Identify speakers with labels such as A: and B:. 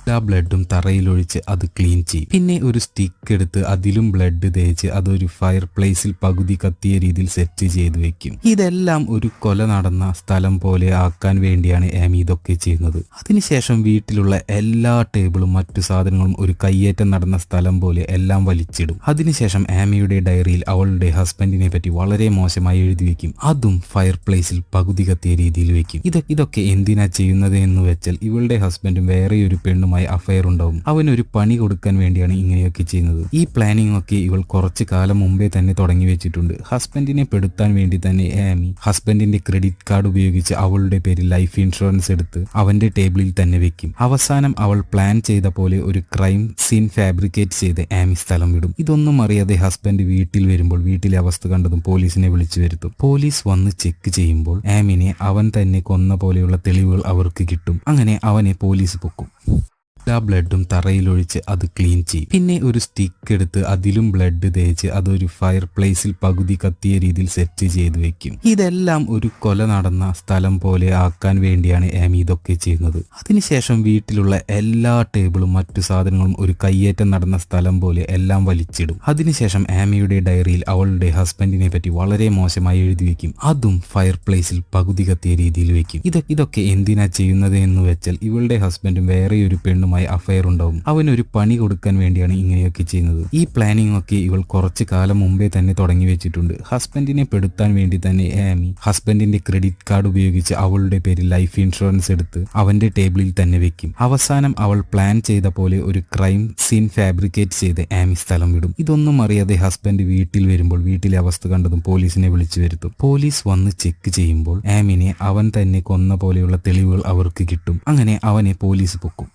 A: ആ ബ്ലഡും തറയിലൊഴിച്ച് അത് ക്ലീൻ ചെയ്യും. പിന്നെ ഒരു സ്റ്റിക്ക് എടുത്ത് അതിലും ബ്ലഡ് തേച്ച് അതൊരു ഫയർ പ്ലേസിൽ പകുതി കത്തിയ രീതിയിൽ സെറ്റ് ചെയ്ത് വെക്കും. ഇതെല്ലാം ഒരു കൊല നടന്ന സ്ഥലം പോലെ ആക്കാൻ വേണ്ടിയാണ് ആമി ഇതൊക്കെ ചെയ്യുന്നത്. അതിനുശേഷം വീട്ടിലുള്ള എല്ലാ ടേബിളും മറ്റു സാധനങ്ങളും ഒരു കയ്യേറ്റം നടന്ന സ്ഥലം പോലെ എല്ലാം വലിച്ചിടും. അതിനുശേഷം ആമിയുടെ ഡയറിയിൽ അവളുടെ ഹസ്ബൻഡിനെ പറ്റി വളരെ മോശമായി എഴുതി വെക്കും. അതും ഫയർ പ്ലേസിൽ പകുതി കത്തിയ രീതിയിൽ വെക്കും. ഇതൊക്കെ എന്തിനാ ചെയ്യുന്നത് എന്ന് വെച്ചാൽ ഇവളുടെ ഹസ്ബൻഡും വേറെ ഒരു പെണ്ണുമായി അഫയർ ഉണ്ടാവും. അവനൊരു പണി കൊടുക്കാൻ വേണ്ടിയാണ് ഇങ്ങനെയൊക്കെ ചെയ്യുന്നത്. ഈ പ്ലാനിംഗ് ഒക്കെ ഇവൾ കുറച്ചു കാലം മുമ്പേ തന്നെ തുടങ്ങി വെച്ചിട്ടുണ്ട്. ഹസ്ബൻഡിനെ പെടുത്താൻ വേണ്ടി തന്നെ ആമി ഹസ്ബൻഡിന്റെ ക്രെഡിറ്റ് കാർഡ് ഉപയോഗിച്ച് അവളുടെ പേരിൽ ലൈഫ് ഇൻഷുറൻസ് എടുത്ത് അവന്റെ ടേബിളിൽ തന്നെ വെക്കും. അവസാനം അവൾ പ്ലാൻ ചെയ്ത പോലെ ഒരു ക്രൈം സീൻ ഫാബ്രിക്കേറ്റ് ചെയ്ത് ആമി സ്ഥലം വിടും. ഇതൊന്നും അറിയാതെ ഹസ്ബൻഡ് വീട്ടിൽ വരുമ്പോൾ വീട്ടിലെ അവസ്ഥ കണ്ടതും പോലീസിനെ വിളിച്ചു വരുത്തും. പോലീസ് വന്ന് ചെക്ക് ചെയ്യുമ്പോൾ ആമിനെ അവൻ തന്നെ കൊന്ന പോലെയുള്ള തെളിവുകൾ അവർക്ക് കിട്ടും. അങ്ങനെ അവനെ പോലീസ് പൊക്കും. ആ ബ്ലഡും തറയിലൊഴിച്ച് അത് ക്ലീൻ ചെയ്യും. പിന്നെ ഒരു സ്റ്റിക്ക് എടുത്ത് അതിലും ബ്ലഡ് തേച്ച് അതൊരു ഫയർ പ്ലേസിൽ പകുതി കത്തിയ രീതിയിൽ സെറ്റ് ചെയ്ത് വെക്കും. ഇതെല്ലാം ഒരു കൊല നടന്ന സ്ഥലം പോലെ ആക്കാൻ വേണ്ടിയാണ് ആമി ഇതൊക്കെ ചെയ്യുന്നത്. അതിനുശേഷം വീട്ടിലുള്ള എല്ലാ ടേബിളും മറ്റു സാധനങ്ങളും ഒരു കയ്യേറ്റം നടന്ന സ്ഥലം പോലെ എല്ലാം വലിച്ചിടും. അതിനുശേഷം ആമിയുടെ ഡയറിയിൽ അവളുടെ ഹസ്ബൻഡിനെ പറ്റി വളരെ മോശമായി എഴുതി വെക്കും. അതും ഫയർ പ്ലേസിൽ പകുതി കത്തിയ രീതിയിൽ വെക്കും. ഇതൊക്കെ എന്തിനാ ചെയ്യുന്നത് എന്ന് വെച്ചാൽ ഇവളുടെ ഹസ്ബൻഡും വേറെ ഒരു പെണ്ണും അഫയർ ഉണ്ടാവും. അവനൊരു പണി കൊടുക്കാൻ വേണ്ടിയാണ് ഇങ്ങനെയൊക്കെ ചെയ്യുന്നത്. ഈ പ്ലാനിംഗ് ഒക്കെ ഇവൾ കുറച്ചു കാലം മുമ്പേ തന്നെ തുടങ്ങി വെച്ചിട്ടുണ്ട്. ഹസ്ബൻഡിനെ പെടുത്താൻ വേണ്ടി തന്നെ ആമി ഹസ്ബൻഡിന്റെ ക്രെഡിറ്റ് കാർഡ് ഉപയോഗിച്ച് അവളുടെ പേരിൽ ലൈഫ് ഇൻഷുറൻസ് എടുത്ത് അവന്റെ ടേബിളിൽ തന്നെ വെക്കും. അവസാനം അവൾ പ്ലാൻ ചെയ്ത പോലെ ഒരു ക്രൈം സീൻ ഫാബ്രിക്കേറ്റ് ചെയ്ത് ആമി സ്ഥലം വിടും. ഇതൊന്നും അറിയാതെ ഹസ്ബൻഡ് വീട്ടിൽ വരുമ്പോൾ വീട്ടിലെ അവസ്ഥ കണ്ടതും പോലീസിനെ വിളിച്ചു വരുത്തും. പോലീസ് വന്ന് ചെക്ക് ചെയ്യുമ്പോൾ ആമിനെ അവൻ തന്നെ കൊന്ന പോലെയുള്ള തെളിവുകൾ അവർക്ക് കിട്ടും. അങ്ങനെ അവനെ പോലീസ് പൊക്കും.